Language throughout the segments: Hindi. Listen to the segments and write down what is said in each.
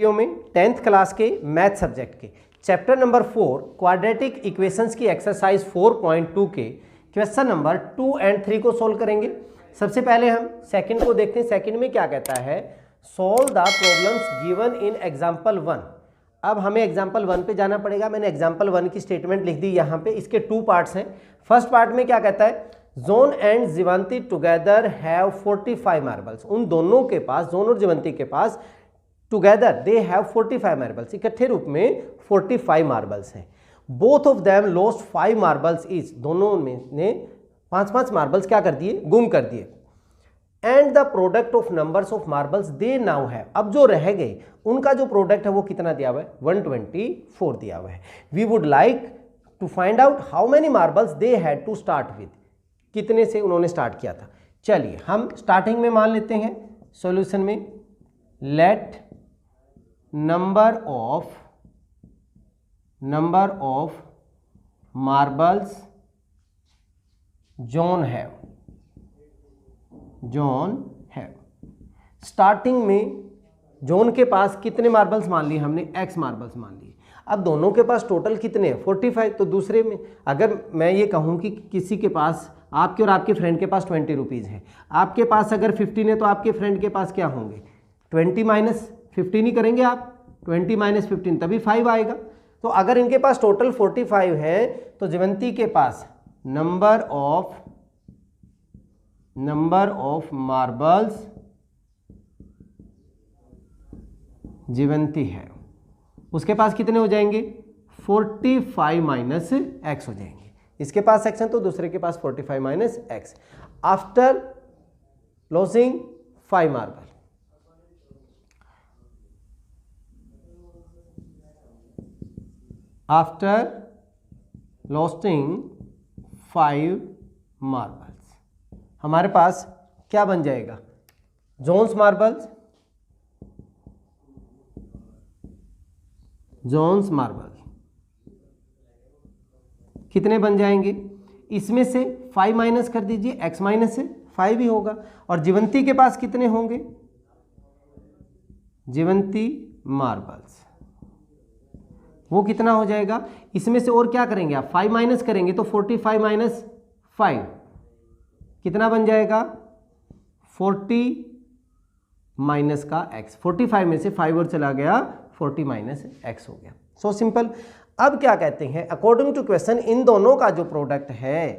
वीडियो में 10th क्लास के मैथ सब्जेक्ट के चैप्टर नंबर 4 क्वाड्रेटिक इक्वेशंस की एक्सरसाइज 4.2 के क्वेश्चन नंबर 2 और 3 को सोल्व करेंगे। सबसे पहले हम सेकंड को देखते हैं। सेकंड में क्या कहता है, solve the problems given in example 1। अब हमें एग्जाम्पल 1 पे जाना पड़ेगा। मैंने एग्जाम्पल 1 की स्टेटमेंट लिख दी यहाँ पे। इसके 2 पार्ट्स हैं। फर्स्ट पार्ट में क्या कहता है, John and Jivanti together have 45 marbles. उन दोनों के पास, जोन और जीवंती के पास टुगेदर दे हैव 45 मार्बल्स, इकट्ठे रूप में 45 मार्बल्स हैं। Both of them lost 5 marbles each, दोनों में ने 5-5 मार्बल्स क्या कर दिए, गुम कर दिए। And the product of numbers of marbles they now have, अब जो रह गए उनका जो प्रोडक्ट है वो कितना दिया हुआ है, 124 दिया हुआ है। We would like to find out how many marbles they had to start with, कितने से उन्होंने स्टार्ट किया था। चलिए हम स्टार्टिंग में मान लेते हैं सॉल्यूशन में, let number of marbles zone have starting में जोन के पास कितने मार्बल्स मान लिए हमने, x मार्बल्स मान लिए। अब दोनों के पास टोटल कितने हैं, 45। तो दूसरे में अगर मैं ये कहूँ कि किसी के पास, आपके और आपके फ्रेंड के पास 20 रुपीज़ है, आपके पास अगर 15 है तो आपके फ्रेंड के पास क्या होंगे, 20 माइनस 15 ही करेंगे आप, 20 माइनस 15 तभी 5 आएगा। तो अगर इनके पास टोटल 45 है तो जीवंती के पास नंबर ऑफ मार्बल्स जीवंती है, उसके पास कितने हो जाएंगे, 45 माइनस एक्स हो जाएंगे। इसके पास x है तो दूसरे के पास 45 minus x. After losing 5 marble, after losting 5 marbles हमारे पास क्या बन जाएगा, जोन्स मार्बल्स कितने बन जाएंगे, इसमें से 5 माइनस कर दीजिए, x माइनस से 5 ही होगा। और जीवंती के पास कितने होंगे, जीवंती मार्बल्स वो कितना हो जाएगा, इसमें से और क्या करेंगे आप, 5 माइनस करेंगे तो 45 माइनस 5 कितना बन जाएगा, 40 माइनस का x। 45 में से 5 और चला गया, 40 माइनस x हो गया। So simple. अब क्या कहते हैं, अकॉर्डिंग टू क्वेश्चन इन दोनों का जो प्रोडक्ट है,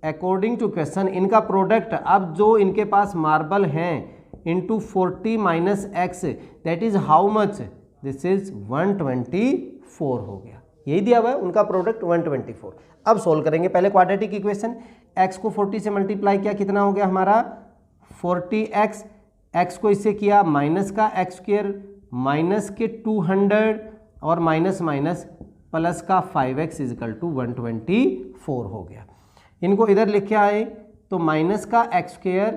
अकॉर्डिंग टू क्वेश्चन इनका प्रोडक्ट, अब जो इनके पास मार्बल हैं into 40 minus x, that is how much, this is 124 हो गया। यही दिया हुआ है, उनका प्रोडक्ट 124। अब सोल्व करेंगे पहले क्वाड्रेटिक इक्वेशन। x को 40 से मल्टीप्लाई किया, कितना हो गया हमारा 40x, x को इससे किया माइनस का x स्क्वायर, माइनस के 200 और माइनस माइनस प्लस का 5x इजिकल टू 124 हो गया। इनको इधर लिख के आए तो माइनस का x स्क्वायर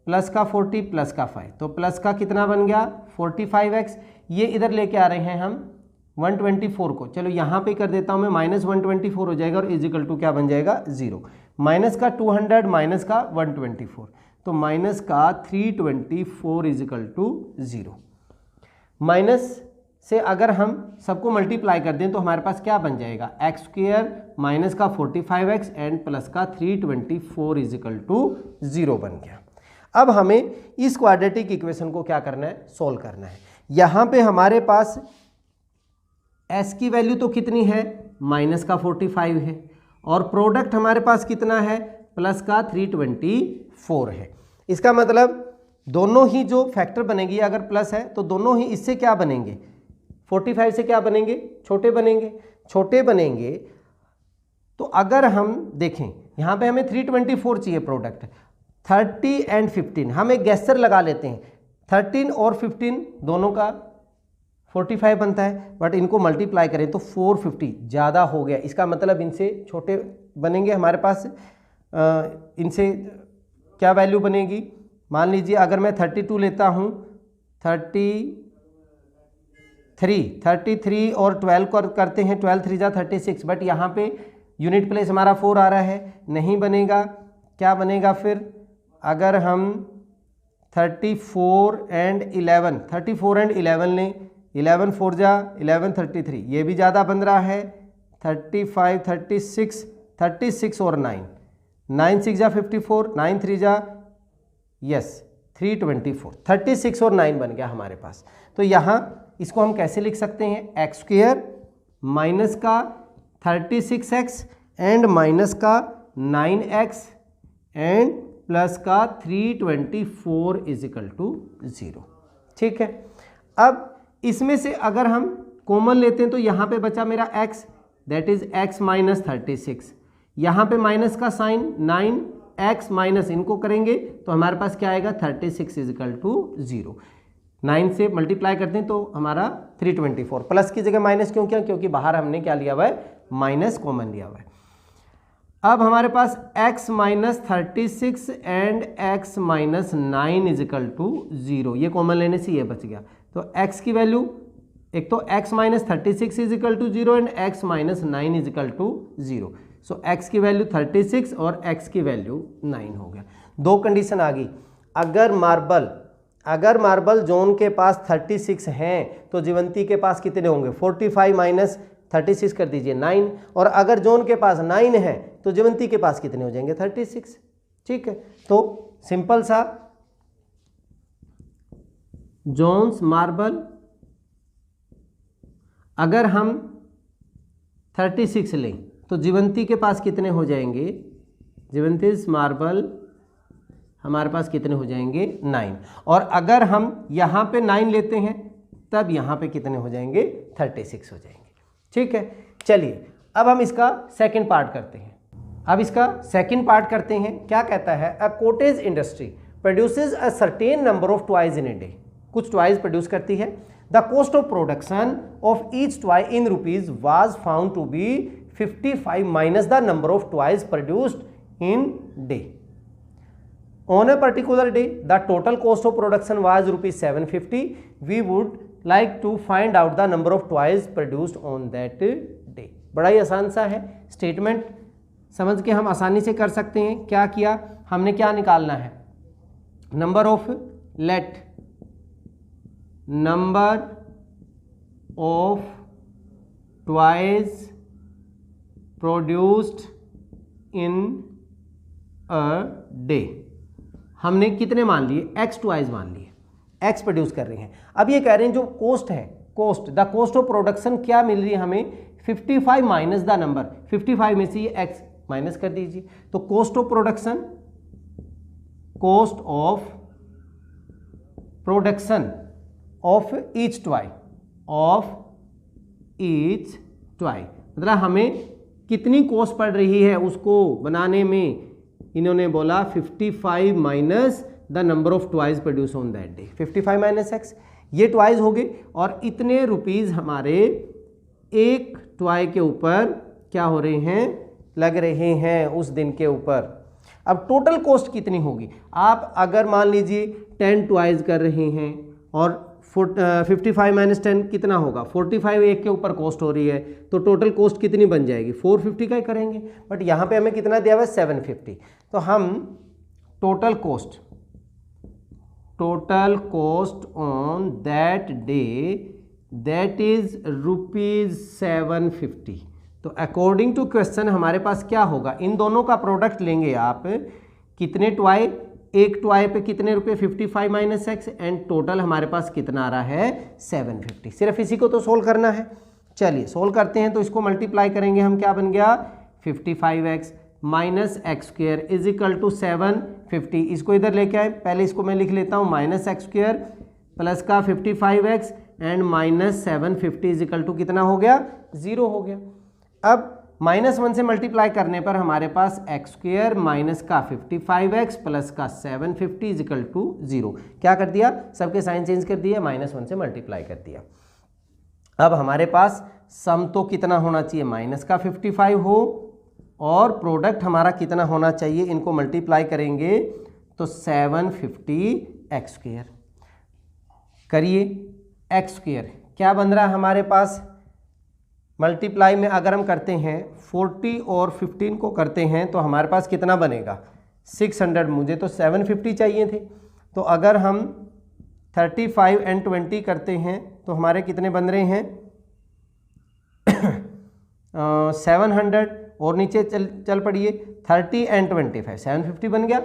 प्लस का 40 प्लस का 5, तो प्लस का कितना बन गया 45x। ये इधर लेके आ रहे हैं हम 124 को, चलो यहाँ पे कर देता हूँ मैं, माइनस 124 हो जाएगा और इजिकल टू क्या बन जाएगा 0। माइनस का 200 माइनस का 124, तो माइनस का 324 इजिकल टू 0। माइनस से अगर हम सबको मल्टीप्लाई कर दें तो हमारे पास क्या बन जाएगा, एक्स स्क्वायर माइनस का 45x एंड प्लस का 324 इजिकल टू 0 बन गया। अब हमें इस क्वाड्रेटिक इक्वेशन को क्या करना है, सोल्व करना है। यहाँ पे हमारे पास s की वैल्यू तो कितनी है, माइनस का 45 है, और प्रोडक्ट हमारे पास कितना है, प्लस का 324 है। इसका मतलब दोनों ही जो फैक्टर बनेगी, अगर प्लस है तो दोनों ही इससे क्या बनेंगे, 45 से क्या बनेंगे, छोटे बनेंगे। तो अगर हम देखें यहाँ पे हमें 324 चाहिए प्रोडक्ट, 30 एंड 15 हम एक गैसर लगा लेते हैं, 13 और 15 दोनों का 45 बनता है, बट इनको मल्टीप्लाई करें तो 450 ज़्यादा हो गया। इसका मतलब इनसे छोटे बनेंगे हमारे पास। इनसे क्या वैल्यू बनेगी, मान लीजिए अगर मैं 32 लेता हूँ, 33 और 12 करते हैं, 12 3 जा 36, बट यहाँ पे यूनिट प्लेस हमारा 4 आ रहा है, नहीं बनेगा। क्या बनेगा फिर, अगर हम 34 एंड 11 लें 11 4 जा 11 33, ये भी ज़्यादा बन रहा है 35 36 36 और 9 9 6 जा 54, 9 3 जा यस 324, 36 और 9 बन गया हमारे पास। तो यहाँ इसको हम कैसे लिख सकते हैं, एक्स स्क्वेयर माइनस का 36x एंड माइनस का 9x एंड प्लस का 324 इज इक्वल टू 0। ठीक है, अब इसमें से अगर हम कॉमन लेते हैं तो यहाँ पे बचा मेरा x, that is x minus 36, यहाँ पे माइनस का साइन 9x माइनस इनको करेंगे तो हमारे पास क्या आएगा 36 इज इक्वल टू 0। 9 से मल्टीप्लाई करते हैं तो हमारा 324, प्लस की जगह माइनस क्यों किया, क्योंकि बाहर हमने क्या लिया हुआ है, माइनस कॉमन लिया हुआ है। अब हमारे पास x minus 36 and x minus 9 is equal to 0, ये कॉमन लेने से ये बच गया। तो x की वैल्यू, एक तो x minus 36 is equal to 0 and x minus 9 is equal to 0। So x की वैल्यू 36 और x की वैल्यू 9 हो गया। दो कंडीशन आ गई, अगर मार्बल जोन के पास 36 हैं तो जीवंती के पास कितने होंगे, 45 माइनस 36 कर दीजिए 9, और अगर जोन के पास 9 है तो जीवंती के पास कितने हो जाएंगे 36। ठीक है, तो सिंपल सा जोन्स मार्बल अगर हम 36 लें तो जीवंती के पास कितने हो जाएंगे, जीवंतीस मार्बल हमारे पास कितने हो जाएंगे 9, और अगर हम यहाँ पे 9 लेते हैं तब यहाँ पे कितने हो जाएंगे 36 हो जाएंगे। ठीक है, चलिए अब हम इसका सेकंड पार्ट करते हैं। क्या कहता है, a cottage industry produces a certain number of toys in a day, कुछ टॉयज प्रोड्यूस करती है। The cost of production of each toy in rupees was found to be 55 minus the number of toys produced in day. On a particular day, the total cost of production was ₹750. We would like to find out the number of toys produced on that day. बड़ा ही आसान सा है, स्टेटमेंट समझ के हम आसानी से कर सकते हैं। क्या किया हमने, क्या निकालना है, number of toys produced in a day. हमने कितने मान लिए, x टॉयज मान लिए, x प्रोड्यूस कर रहे हैं। अब ये कह रहे हैं जो कॉस्ट है, द कॉस्ट ऑफ प्रोडक्शन क्या मिल रही है हमें, 55 माइनस द नंबर, 55 में से ये x माइनस कर दीजिए। तो cost of production of each toy, मतलब हमें कितनी कॉस्ट पड़ रही है उसको बनाने में, इन्होंने बोला 55 minus the number of toys produce on that day, 55 minus x, ये टॉयज हो गए, और इतने रुपीज हमारे एक टॉय के ऊपर क्या हो रहे हैं, लग रहे हैं उस दिन के ऊपर। अब टोटल कॉस्ट कितनी होगी, आप अगर मान लीजिए 10 टॉयज कर रहे हैं और 55 माइनस 10 कितना होगा, 45 एक के ऊपर कॉस्ट हो रही है, तो टोटल कॉस्ट कितनी बन जाएगी, 450 का ही करेंगे। बट यहाँ पे हमें कितना दिया हुआ है 750, तो हम total cost on that day that is ₹750। तो अकॉर्डिंग टू क्वेश्चन हमारे पास क्या होगा, इन दोनों का प्रोडक्ट लेंगे आप, कितने टॉय, एक टॉय पे कितने रुपए, 55 माइनस x, एंड टोटल हमारे पास कितना आ रहा है 750। सिर्फ इसी को तो सोल्व करना है। चलिए सोल्व करते हैं, तो इसको मल्टीप्लाई करेंगे हम, क्या बन गया 55x minus x square is equal to 750। इसको इधर लेके आए, पहले इसको मैं लिख लेता हूँ, माइनस एक्स स्क्वेयर प्लस का 55x and minus 750 is equal to कितना हो गया, 0 हो गया। अब -1 से मल्टीप्लाई करने पर हमारे पास एक्स स्क्वेयर माइनस का 55x प्लस का 750 इज इक्वल टू 0। क्या कर दिया, सबके साइन चेंज कर दिया, -1 से मल्टीप्लाई कर दिया। अब हमारे पास सम तो कितना होना चाहिए, माइनस का 55 हो, और प्रोडक्ट हमारा कितना होना चाहिए, इनको मल्टीप्लाई करेंगे तो 750 एक्स स्क्वेयर। करिए एक्स स्क्वेयर क्या बन रहा है हमारे पास, मल्टीप्लाई में अगर हम करते हैं 40 और 15 को करते हैं तो हमारे पास कितना बनेगा 600। मुझे तो 750 चाहिए थे, तो अगर हम 35 एंड 20 करते हैं तो हमारे कितने बन रहे हैं 700 और नीचे चल पड़िए 30 एंड 25 750 बन गया।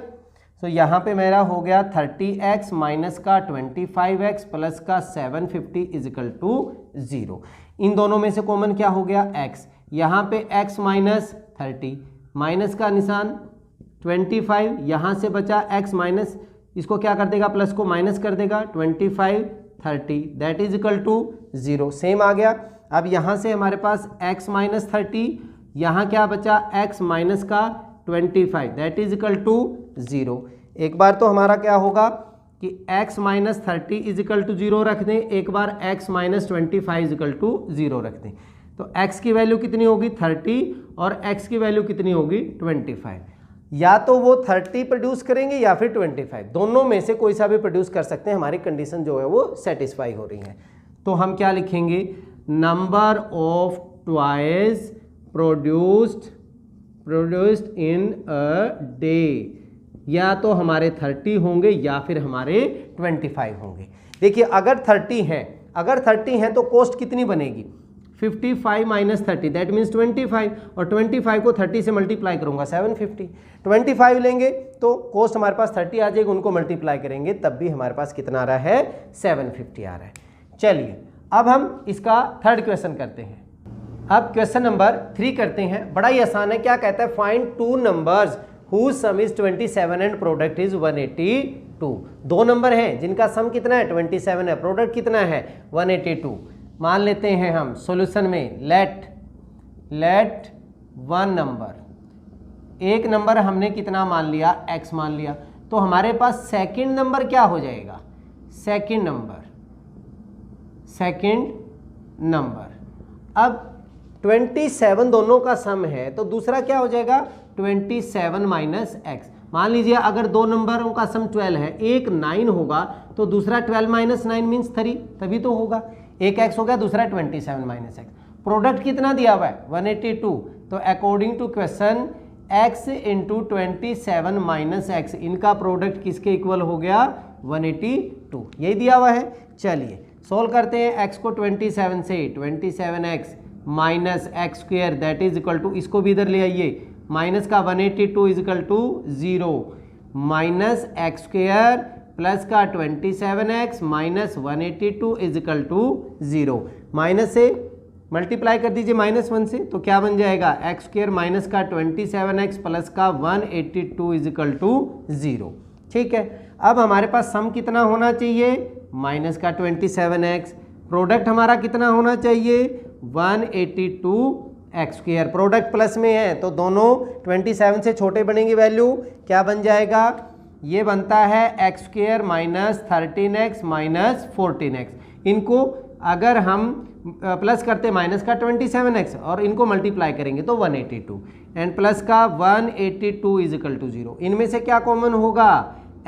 तो यहाँ पे मेरा हो गया 30x माइनस का 25x प्लस का 750 इजिकल टू 0। इन दोनों में से कॉमन क्या हो गया x, यहाँ पे x माइनस 30 माइनस का निशान 25, यहाँ से बचा x माइनस, इसको क्या कर देगा प्लस को माइनस कर देगा 25 30 that is equal to 0 same आ गया। अब यहाँ से हमारे पास x माइनस 30, यहाँ क्या बचा x माइनस का 25 दैट इज इक्वल टू 0। एक बार तो हमारा क्या होगा कि x minus 30 is equal to 0 रख दें, एक बार x minus 25 is equal to 0 रख दें। तो x की वैल्यू कितनी होगी 30 और x की वैल्यू कितनी होगी 25। या तो वो 30 प्रोड्यूस करेंगे या फिर 25, दोनों में से कोई सा भी प्रोड्यूस कर सकते हैं, हमारी कंडीशन जो है वो सेटिस्फाई हो रही है। तो हम क्या लिखेंगे, number of toys produced in a day, या तो हमारे 30 होंगे या फिर हमारे 25 होंगे। देखिए अगर 30 हैं तो कॉस्ट कितनी बनेगी 55 माइनस 30 दैट मीन्स 25, और 25 को 30 से मल्टीप्लाई करूंगा 750, 25 लेंगे तो कॉस्ट हमारे पास 30 आ जाएगी, उनको मल्टीप्लाई करेंगे तब भी हमारे पास कितना आ रहा है 750 आ रहा है। चलिए अब हम इसका थर्ड क्वेश्चन करते हैं। अब क्वेश्चन नंबर 3 करते हैं, बड़ा ही आसान है। क्या कहता है, find two numbers whose sum is 27 and product is 182। दो नंबर हैं जिनका सम कितना है 27 है, प्रोडक्ट कितना है 182। मान लेते हैं हम सॉल्यूशन में लेट वन नंबर, एक नंबर हमने कितना मान लिया x मान लिया, तो हमारे पास सेकंड नंबर क्या हो जाएगा, सेकंड नंबर। अब 27 दोनों का सम है तो दूसरा क्या हो जाएगा 27 माइनस एक्स। मान लीजिए अगर दो नंबरों का सम 12 है, एक 9 होगा तो दूसरा 12 माइनस 9 मीन्स 3, तभी तो होगा। एक x हो गया, दूसरा 27 माइनस एक्स। प्रोडक्ट कितना दिया हुआ है 182, तो according to question x into 27 minus x, इनका प्रोडक्ट किसके इक्वल हो गया 182, यही दिया हुआ है। चलिए सोल्व करते हैं। x को 27 से 27x minus x square that is equal to, इसको भी इधर ले आइए, माइनस का 182 is equal to 0 minus x square plus का 27x minus 182 is equal to 0। Minus से मल्टीप्लाई कर दीजिए -1 से, तो क्या बन जाएगा एक्स स्क्वेयर माइनस का 27x प्लस का 182 इज इक्वल टू 0। ठीक है, अब हमारे पास सम कितना होना चाहिए माइनस का 27x, प्रोडक्ट हमारा कितना होना चाहिए 182x स्क्वेयर। प्रोडक्ट प्लस में है तो दोनों 27 से छोटे बनेंगे वैल्यू, क्या बन जाएगा, ये बनता है x square minus 13x minus 14x। इनको अगर हम प्लस करते माइनस का 27x और इनको मल्टीप्लाई करेंगे तो 182 एंड प्लस का 182 इज इक्वल टू 0। इनमें से क्या कॉमन होगा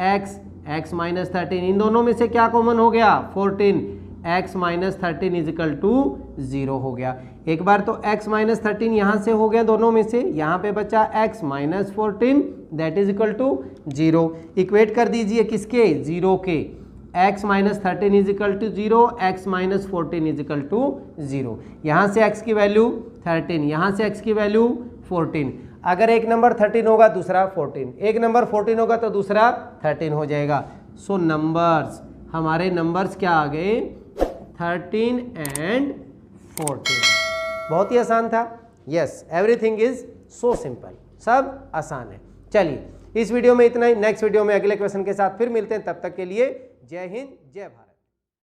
x माइनस 13, इन दोनों में से क्या कॉमन हो गया 14, x minus 13 is equal to 0 हो गया। एक बार तो x माइनस 13 यहाँ से हो गया दोनों में से, यहाँ पे बचा x minus 14 that is equal to 0। Equate कर दीजिए किसके 0 के, x minus 13 is equal to 0, x minus 14 is equal to 0। यहाँ से x की वैल्यू 13, यहाँ से x की वैल्यू 14। अगर एक नंबर 13 होगा दूसरा 14, एक नंबर 14 होगा तो दूसरा 13 हो जाएगा। सो नंबर्स, हमारे नंबर्स क्या आ गए 13 एंड 14। बहुत ही आसान था। Yes, everything is so simple, सब आसान है। चलिए इस वीडियो में इतना ही, नेक्स्ट वीडियो में अगले क्वेश्चन के साथ फिर मिलते हैं, तब तक के लिए जय हिंद जय भारत।